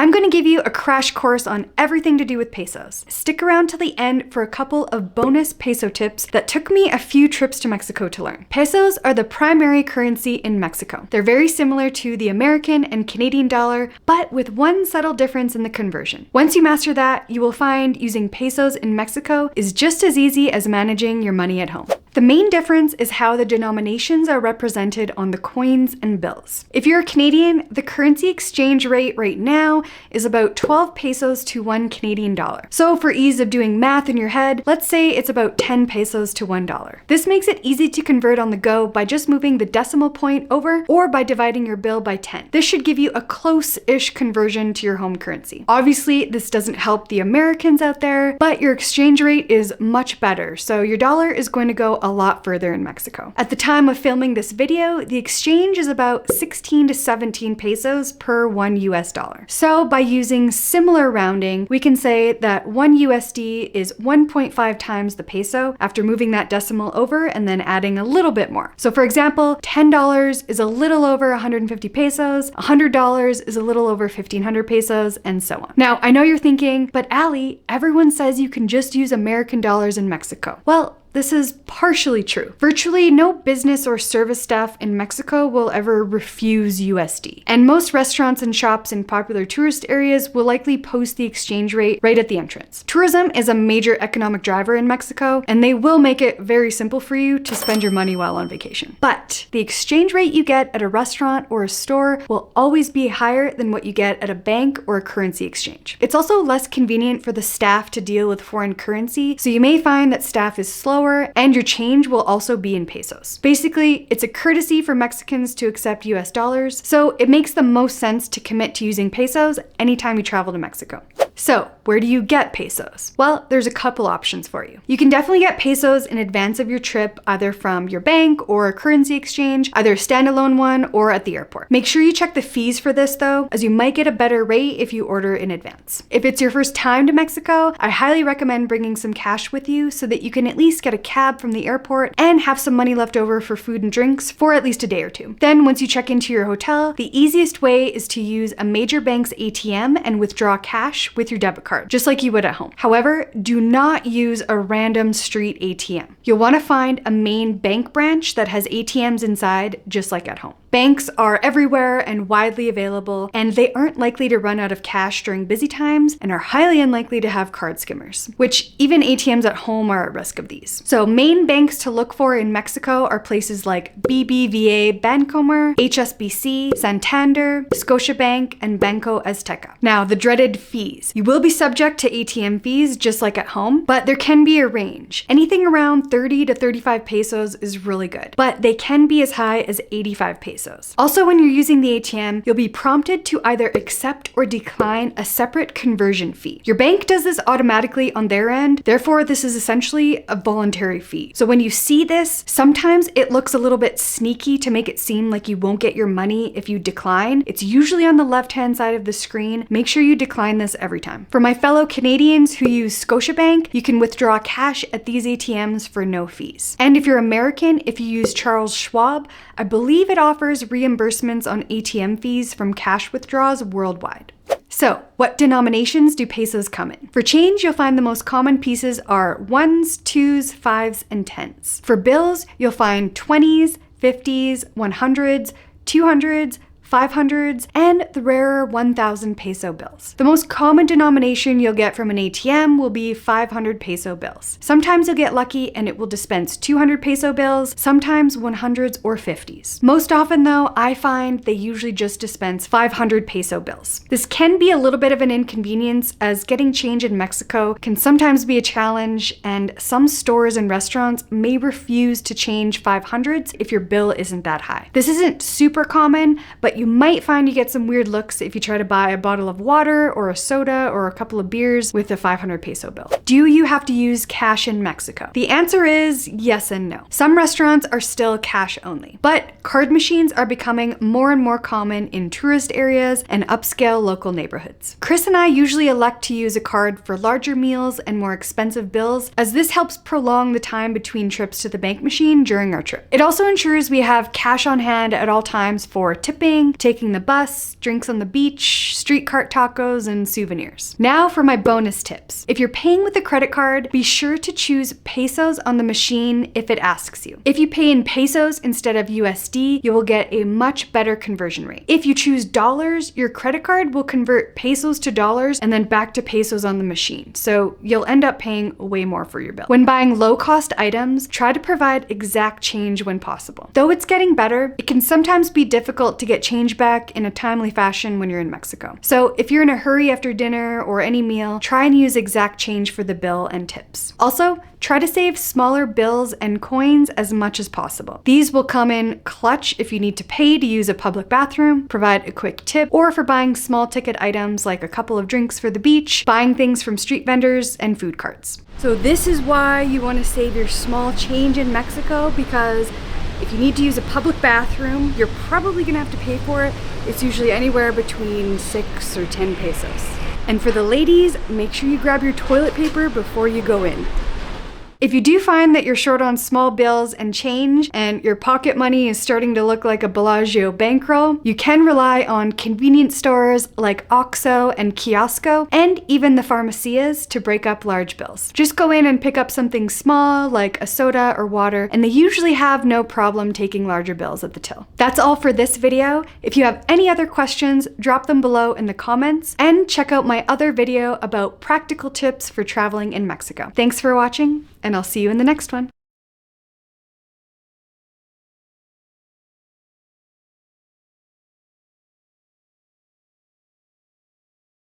I'm going to give you a crash course on everything to do with pesos. Stick around till the end for a couple of bonus peso tips that took me a few trips to Mexico to learn. Pesos are the primary currency in Mexico. They're very similar to the American and Canadian dollar, but with one subtle difference in the conversion. Once you master that, you will find using pesos in Mexico is just as easy as managing your money at home. The main difference is how the denominations are represented on the coins and bills. If you're a Canadian, the currency exchange rate right now is about 12 pesos to 1 Canadian dollar. So for ease of doing math in your head, let's say it's about 10 pesos to $1. This makes it easy to convert on the go by just moving the decimal point over or by dividing your bill by 10. This should give you a close-ish conversion to your home currency. Obviously, this doesn't help the Americans out there, but your exchange rate is much better, so your dollar is going to go a lot further in Mexico. At the time of filming this video, the exchange is about 16 to 17 pesos per 1 US dollar. So by using similar rounding, we can say that 1 USD is 1.5 times the peso after moving that decimal over and then adding a little bit more. So for example, $10 is a little over 150 pesos, $100 is a little over 1,500 pesos, and so on. Now, I know you're thinking, but Aly, everyone says you can just use American dollars in Mexico. Well, this is partially true. Virtually no business or service staff in Mexico will ever refuse USD. And most restaurants and shops in popular tourist areas will likely post the exchange rate right at the entrance. Tourism is a major economic driver in Mexico, and they will make it very simple for you to spend your money while on vacation. But the exchange rate you get at a restaurant or a store will always be higher than what you get at a bank or a currency exchange. It's also less convenient for the staff to deal with foreign currency, so you may find that staff is slower and your change will also be in pesos. Basically, it's a courtesy for Mexicans to accept US dollars, so it makes the most sense to commit to using pesos anytime you travel to Mexico. So, where do you get pesos? Well, there's a couple options for you. You can definitely get pesos in advance of your trip, either from your bank or a currency exchange, either a standalone one or at the airport. Make sure you check the fees for this though, as you might get a better rate if you order in advance. If it's your first time to Mexico, I highly recommend bringing some cash with you so that you can at least get a cab from the airport and have some money left over for food and drinks for at least a day or two. Then once you check into your hotel, the easiest way is to use a major bank's ATM and withdraw cash with your debit card, just like you would at home. However, do not use a random street ATM. You'll want to find a main bank branch that has ATMs inside, just like at home. Banks are everywhere and widely available, and they aren't likely to run out of cash during busy times and are highly unlikely to have card skimmers, which even ATMs at home are at risk of these. So main banks to look for in Mexico are places like BBVA Bancomer, HSBC, Santander, Scotiabank, and Banco Azteca. Now, the dreaded fees. You will be subject to ATM fees just like at home, but there can be a range. Anything around 30 to 35 pesos is really good, but they can be as high as 85 pesos. Also, when you're using the ATM, you'll be prompted to either accept or decline a separate conversion fee. Your bank does this automatically on their end, therefore this is essentially a voluntary fee. So when you see this, sometimes it looks a little bit sneaky to make it seem like you won't get your money if you decline. It's usually on the left-hand side of the screen. Make sure you decline this every time. For my fellow Canadians who use Scotiabank, you can withdraw cash at these ATMs for no fees. And if you're American, if you use Charles Schwab, I believe it offers reimbursements on ATM fees from cash withdrawals worldwide. So, what denominations do pesos come in? For change, you'll find the most common pieces are 1s, 2s, 5s, and 10s. For bills, you'll find 20s, 50s, 100s, 200s, 500s, and the rarer 1,000 peso bills. The most common denomination you'll get from an ATM will be 500 peso bills. Sometimes you'll get lucky and it will dispense 200 peso bills, sometimes 100s or 50s. Most often though, I find they usually just dispense 500 peso bills. This can be a little bit of an inconvenience as getting change in Mexico can sometimes be a challenge, and some stores and restaurants may refuse to change 500s if your bill isn't that high. This isn't super common, but you might find you get some weird looks if you try to buy a bottle of water or a soda or a couple of beers with a 500 peso bill. Do you have to use cash in Mexico? The answer is yes and no. Some restaurants are still cash only, but card machines are becoming more and more common in tourist areas and upscale local neighborhoods. Chris and I usually elect to use a card for larger meals and more expensive bills, as this helps prolong the time between trips to the bank machine during our trip. It also ensures we have cash on hand at all times for tipping, taking the bus, drinks on the beach, street cart tacos, and souvenirs. Now for my bonus tips. If you're paying with a credit card, be sure to choose pesos on the machine if it asks you. If you pay in pesos instead of USD, you will get a much better conversion rate. If you choose dollars, your credit card will convert pesos to dollars and then back to pesos on the machine. So you'll end up paying way more for your bill. When buying low-cost items, try to provide exact change when possible. Though it's getting better, it can sometimes be difficult to get change back in a timely fashion when you're in Mexico. So if you're in a hurry after dinner or any meal, try and use exact change for the bill and tips. Also, try to save smaller bills and coins as much as possible. These will come in clutch if you need to pay to use a public bathroom, provide a quick tip, or for buying small ticket items like a couple of drinks for the beach, buying things from street vendors, and food carts. So this is why you want to save your small change in Mexico, because if you need to use a public bathroom, you're probably gonna have to pay for it. It's usually anywhere between 6 or 10 pesos. And for the ladies, make sure you grab your toilet paper before you go in. If you do find that you're short on small bills and change, and your pocket money is starting to look like a Bellagio bankroll, you can rely on convenience stores like OXXO and Kiosco, and even the pharmacias to break up large bills. Just go in and pick up something small like a soda or water, and they usually have no problem taking larger bills at the till. That's all for this video. If you have any other questions, drop them below in the comments, and check out my other video about practical tips for traveling in Mexico. Thanks for watching, and I'll see you in the next one.